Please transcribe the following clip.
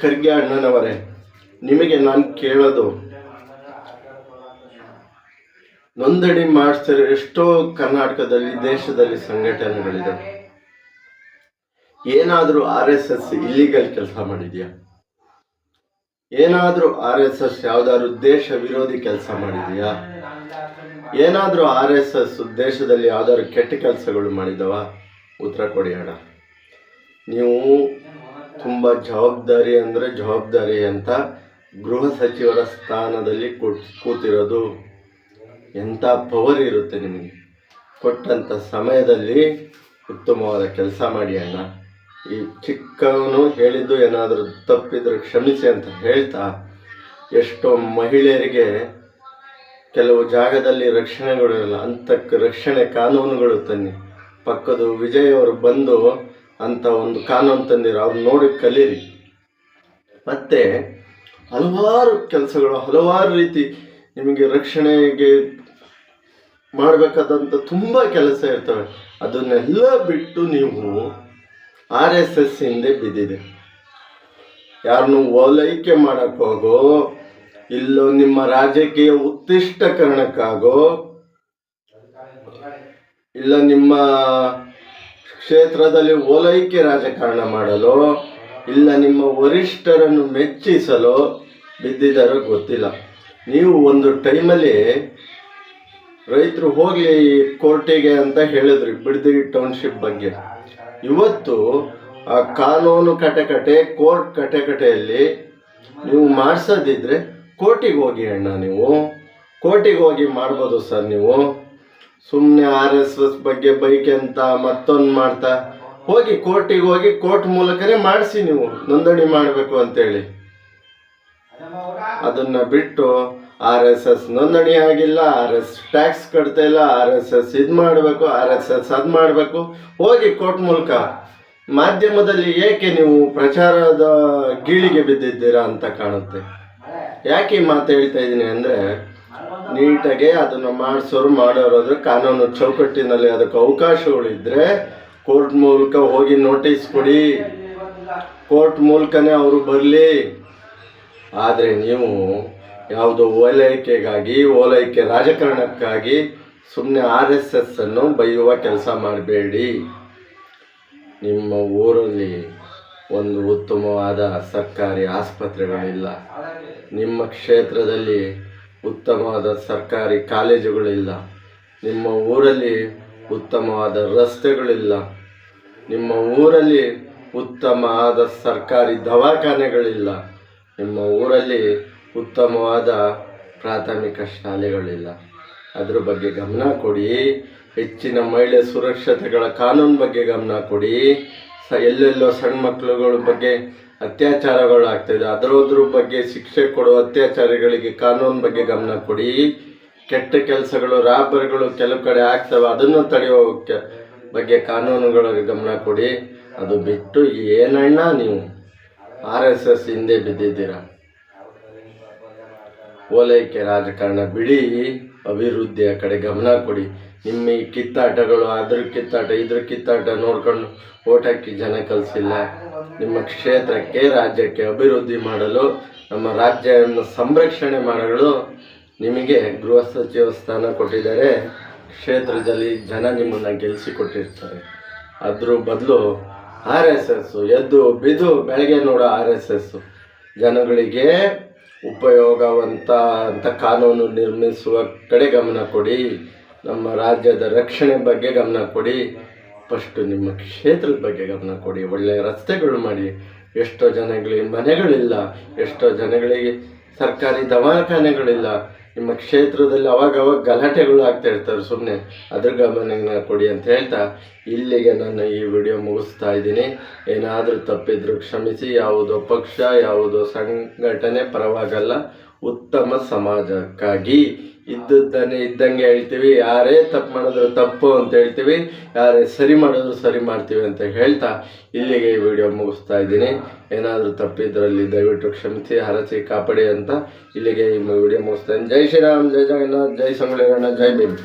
ಖರ್ಗೆ ಅಣ್ಣನವರೇ, ನಿಮಗೆ ನಾನು ಕೇಳೋದು, ನೋಂದಣಿ ಮಾಡಿಸ್ತಾರೆ ಎಷ್ಟೋ ಕರ್ನಾಟಕದಲ್ಲಿ ದೇಶದಲ್ಲಿ ಸಂಘಟನೆಗಳಿದೆ. ಏನಾದರೂ RSS ಇಲ್ಲಿಗಲ್ ಕೆಲಸ ಮಾಡಿದ್ಯಾ? ಏನಾದರೂ RSS ಯಾವ್ದಾದ್ರು ದೇಶ ವಿರೋಧಿ ಕೆಲಸ ಮಾಡಿದ್ಯಾ? ಏನಾದರೂ RSS ದೇಶದಲ್ಲಿ ಯಾವ್ದಾದ್ರು ಕೆಟ್ಟ ಕೆಲಸಗಳು ಮಾಡಿದವ? ಉತ್ತರ ಕೊಡಿ ಅಣ್ಣ. ನೀವು ತುಂಬ ಜವಾಬ್ದಾರಿ ಅಂದರೆ ಜವಾಬ್ದಾರಿ ಅಂತ ಗೃಹ ಸಚಿವರ ಸ್ಥಾನದಲ್ಲಿ ಕೂತಿರೋದು. ಎಂಥ ಪವರ್ ಇರುತ್ತೆ ನಿಮಗೆ. ಕೊಟ್ಟಂಥ ಸಮಯದಲ್ಲಿ ಉತ್ತಮವಾದ ಕೆಲಸ ಮಾಡಿ ಅಣ್ಣ. ಈ ಚಿಕ್ಕವನು ಹೇಳಿದ್ದು ಏನಾದರೂ ತಪ್ಪಿದ್ರೆ ಕ್ಷಮಿಸಿ ಅಂತ ಹೇಳ್ತಾ, ಎಷ್ಟೋ ಮಹಿಳೆಯರಿಗೆ ಕೆಲವು ಜಾಗದಲ್ಲಿ ರಕ್ಷಣೆಗಳಿರಲ್ಲ, ಅಂಥಕ್ಕೆ ರಕ್ಷಣೆ ಕಾನೂನುಗಳು ತನ್ನಿ. ಪಕ್ಕದ ವಿಜಯ್ ಅವರು ಬಂದು ಅಂತ ಒಂದು ಕಾನೂನು ತಂದಿರೋ, ಅವ್ರು ನೋಡಿ ಕಲೀರಿ. ಮತ್ತು ಹಲವಾರು ಕೆಲಸಗಳು, ಹಲವಾರು ರೀತಿ ನಿಮಗೆ ರಕ್ಷಣೆಗೆ ಮಾಡಬೇಕಾದಂಥ ತುಂಬ ಕೆಲಸ ಇರ್ತವೆ. ಅದನ್ನೆಲ್ಲ ಬಿಟ್ಟು ನೀವು RSS ಹಿಂದೆ ಬಿದ್ದಿದೆ. ಯಾರನ್ನು ಓಲೈಕೆ ಮಾಡೋಕ್ಕಾಗೋ, ಇಲ್ಲೋ ನಿಮ್ಮ ರಾಜಕೀಯ ಉತ್ತಿಷ್ಟಕರಣಕ್ಕಾಗೋ, ಇಲ್ಲ ನಿಮ್ಮ ಕ್ಷೇತ್ರದಲ್ಲಿ ಓಲೈಕೆ ರಾಜಕಾರಣ ಮಾಡಲು, ಇಲ್ಲ ನಿಮ್ಮ ವರಿಷ್ಠರನ್ನು ಮೆಚ್ಚಿಸಲು ಬಿದ್ದಿದ್ದಾರೋ ಗೊತ್ತಿಲ್ಲ. ನೀವು ಒಂದು ಟೈಮಲ್ಲಿ ರೈತರು ಹೋಗಲಿ ಕೋರ್ಟಿಗೆ ಅಂತ ಹೇಳಿದ್ರಿ ಬಿಡದಿ ಟೌನ್ಶಿಪ್ ಬಗ್ಗೆ. ಇವತ್ತು ಆ ಕಾನೂನು ಕಟಕಟೆ, ಕೋರ್ಟ್ ಕಟಕಟೆಯಲ್ಲಿ ನೀವು ಮಾಡಿಸೋದಿದ್ರೆ ಕೋರ್ಟಿಗೆ ಹೋಗಿ ಅಣ್ಣ. ನೀವು ಕೋರ್ಟಿಗೆ ಹೋಗಿ ಮಾಡ್ಬೋದು ಸರ್. ನೀವು ಸುಮ್ಮನೆ RSS ಬಗ್ಗೆ ಬೈಕ್ ಅಂತ ಮತ್ತೊಂದು ಮಾಡ್ತಾ ಹೋಗಿ ಕೋರ್ಟಿಗೆ ಹೋಗಿ ಕೋರ್ಟ್ ಮೂಲಕನೇ ಮಾಡಿಸಿ ನೀವು ನೋಂದಣಿ ಮಾಡಬೇಕು ಅಂತೇಳಿ. ಅದನ್ನು ಬಿಟ್ಟು RSS ನೋಂದಣಿ ಆಗಿಲ್ಲ, RSS ಟ್ಯಾಕ್ಸ್ ಕಟ್ತಾ ಇಲ್ಲ, RSS ಇದು ಮಾಡಬೇಕು, RSS ಅದು ಮಾಡಬೇಕು, ಹೋಗಿ ಕೋರ್ಟ್ ಮೂಲಕ. ಮಾಧ್ಯಮದಲ್ಲಿ ಏಕೆ ನೀವು ಪ್ರಚಾರದ ಗೀಳಿಗೆ ಬಿದ್ದಿದ್ದೀರಾ ಅಂತ ಕಾಣುತ್ತೆ. ಯಾಕೆ ಈ ಮಾತು ಹೇಳ್ತಾ ಇದ್ದೀನಿ ಅಂದರೆ, ನೀಟಾಗೆ ಅದನ್ನು ಮಾಡೋರಾದ್ರೆ ಕಾನೂನು ಚೌಕಟ್ಟಿನಲ್ಲಿ ಅದಕ್ಕೆ ಅವಕಾಶಗಳಿದ್ದರೆ ಕೋರ್ಟ್ ಮೂಲಕ ಹೋಗಿ ನೋಟಿಸ್ ಕೊಡಿ, ಕೋರ್ಟ್ ಮೂಲಕನೇ ಅವರು ಬರಲಿ. ಆದರೆ ನೀವು ಯಾವುದೋ ಓಲೈಕೆ ರಾಜಕಾರಣಕ್ಕಾಗಿ ಸುಮ್ಮನೆ RSS ಅನ್ನು ಬೈಯುವ ಕೆಲಸ ಮಾಡಬೇಡಿ. ನಿಮ್ಮ ಊರಲ್ಲಿ ಒಂದು ಉತ್ತಮವಾದ ಸರ್ಕಾರಿ ಆಸ್ಪತ್ರೆಗಳಿಲ್ಲ, ನಿಮ್ಮ ಕ್ಷೇತ್ರದಲ್ಲಿ ಉತ್ತಮವಾದ ಸರ್ಕಾರಿ ಕಾಲೇಜುಗಳಿಲ್ಲ, ನಿಮ್ಮ ಊರಲ್ಲಿ ಉತ್ತಮವಾದ ರಸ್ತೆಗಳಿಲ್ಲ, ನಿಮ್ಮ ಊರಲ್ಲಿ ಉತ್ತಮವಾದ ಸರ್ಕಾರಿ ದವಾಖಾನೆಗಳಿಲ್ಲ, ನಿಮ್ಮ ಊರಲ್ಲಿ ಉತ್ತಮವಾದ ಪ್ರಾಥಮಿಕ ಶಾಲೆಗಳಿಲ್ಲ. ಅದ್ರ ಬಗ್ಗೆ ಗಮನ ಕೊಡಿ. ಹೆಚ್ಚಿನ ಮಹಿಳೆ ಸುರಕ್ಷತೆಗಳ ಕಾನೂನು ಬಗ್ಗೆ ಗಮನ ಕೊಡಿ. ಎಲ್ಲೆಲ್ಲೋ ಸಣ್ಣ ಮಕ್ಕಳುಗಳ ಬಗ್ಗೆ ಅತ್ಯಾಚಾರಗಳು ಆಗ್ತಾಯಿದೆ, ಅದರ ಬಗ್ಗೆ ಶಿಕ್ಷೆ ಕೊಡುವ ಅತ್ಯಾಚಾರಿಗಳಿಗೆ ಕಾನೂನು ಬಗ್ಗೆ ಗಮನ ಕೊಡಿ. ಕೆಟ್ಟ ಕೆಲಸಗಳು, ರಾಬರಿಗಳು ಕೆಲವು ಕಡೆ ಆಗ್ತವೆ, ಅದನ್ನು ತಡೆಯುವ ಬಗ್ಗೆ ಕಾನೂನುಗಳಿಗೆ ಗಮನ ಕೊಡಿ. ಅದು ಬಿಟ್ಟು ಏನಣ್ಣ ನೀವು RSS ಹಿಂದೆ ಬಿದ್ದಿದ್ದೀರಾ? ಓಲೈಕೆ ರಾಜಕಾರಣ ಬಿಡಿ, ಅಭಿವೃದ್ಧಿಯ ಕಡೆ ಗಮನ ಕೊಡಿ. ನಿಮ್ಮ ಈ ಕಿತ್ತಾಟಗಳು, ಅದ್ರ ಕಿತ್ತಾಟ ಇದ್ರ ಕಿತ್ತಾಟ ನೋಡ್ಕೊಂಡು ಓಟ್ ಹಾಕಿ ಜನ ಕಲಿಸಿಲ್ಲ. ನಿಮ್ಮ ಕ್ಷೇತ್ರಕ್ಕೆ, ರಾಜ್ಯಕ್ಕೆ ಅಭಿವೃದ್ಧಿ ಮಾಡಲು, ನಮ್ಮ ರಾಜ್ಯವನ್ನು ಸಂರಕ್ಷಣೆ ಮಾಡಲು ನಿಮಗೆ ಗೃಹ ಸಚಿವ ಸ್ಥಾನ ಕೊಟ್ಟಿದ್ದಾರೆ. ಕ್ಷೇತ್ರದಲ್ಲಿ ಜನ ನಿಮ್ಮನ್ನು ಗೆಲ್ಲಿಸಿಕೊಟ್ಟಿರ್ತಾರೆ. ಅದ್ರ ಬದಲು RSS ಎದ್ದು ಬಿದ್ದು ಬೆಳಗ್ಗೆ ನೋಡೋ RSS ಜನಗಳಿಗೆ ಉಪಯೋಗವಂತ ಕಾನೂನು ನಿರ್ಮಿಸುವ ಕಡೆ ಗಮನ ಕೊಡಿ. ನಮ್ಮ ರಾಜ್ಯದ ರಕ್ಷಣೆ ಬಗ್ಗೆ ಗಮನ ಕೊಡಿ. ಫಸ್ಟು ನಿಮ್ಮ ಕ್ಷೇತ್ರದ ಬಗ್ಗೆ ಗಮನ ಕೊಡಿ. ಒಳ್ಳೆಯ ರಸ್ತೆಗಳು ಮಾಡಿ. ಎಷ್ಟೋ ಜನಗಳಿಗೆ ಮನೆಗಳಿಲ್ಲ, ಎಷ್ಟೋ ಜನಗಳಿಗೆ ಸರ್ಕಾರಿ ದವಾಖಾನೆಗಳಿಲ್ಲ. ನಿಮ್ಮ ಕ್ಷೇತ್ರದಲ್ಲಿ ಅವಾಗವಾಗ ಗಲಾಟೆಗಳು ಆಗ್ತಾ ಇರ್ತಾರೆ, ಸುಮ್ಮನೆ ಅದ್ರ ಗಮನ ಕೊಡಿ ಅಂತ ಹೇಳ್ತಾ ಇಲ್ಲಿಗೆ ನಾನು ಈ ವಿಡಿಯೋ ಮುಗಿಸ್ತಾ ಇದ್ದೀನಿ. ಏನಾದರೂ ತಪ್ಪಿದ್ರು ಕ್ಷಮಿಸಿ. ಯಾವುದೋ ಪಕ್ಷ, ಯಾವುದೋ ಸಂಘಟನೆ ಪರವಾಗಲ್ಲ, ಉತ್ತಮ ಸಮಾಜಕ್ಕಾಗಿ ಇದ್ದಂಗೆ ಹೇಳ್ತೀವಿ. ಯಾರೇ ತಪ್ಪು ಮಾಡಿದ್ರು ತಪ್ಪು ಅಂತ ಹೇಳ್ತೀವಿ, ಯಾರೇ ಸರಿ ಮಾಡಿದ್ರು ಸರಿ ಮಾಡ್ತೀವಿ ಅಂತ ಹೇಳ್ತಾ ಇಲ್ಲಿಗೆ ಈ ವಿಡಿಯೋ ಮುಗಿಸ್ತಾ ಇದ್ದೀನಿ. ಏನಾದರೂ ತಪ್ಪಿದ್ರಲ್ಲಿ ದಯವಿಟ್ಟು ಕ್ಷಮಿಸಿ, ಹರಸಿ ಕಾಪಾಡಿ ಅಂತ ಇಲ್ಲಿಗೆ ಈ ವಿಡಿಯೋ ಮುಗಿಸ್ತಾ ಇದ್ದೀನಿ. ಜೈ ಶ್ರೀರಾಮ್, ಜೈ ಜಗನ್ನಾಥ್, ಜೈ ಸಂಗೊಳ್ಳಿ ರಾಯಣ್ಣ, ಜೈ ಭೀಮ್.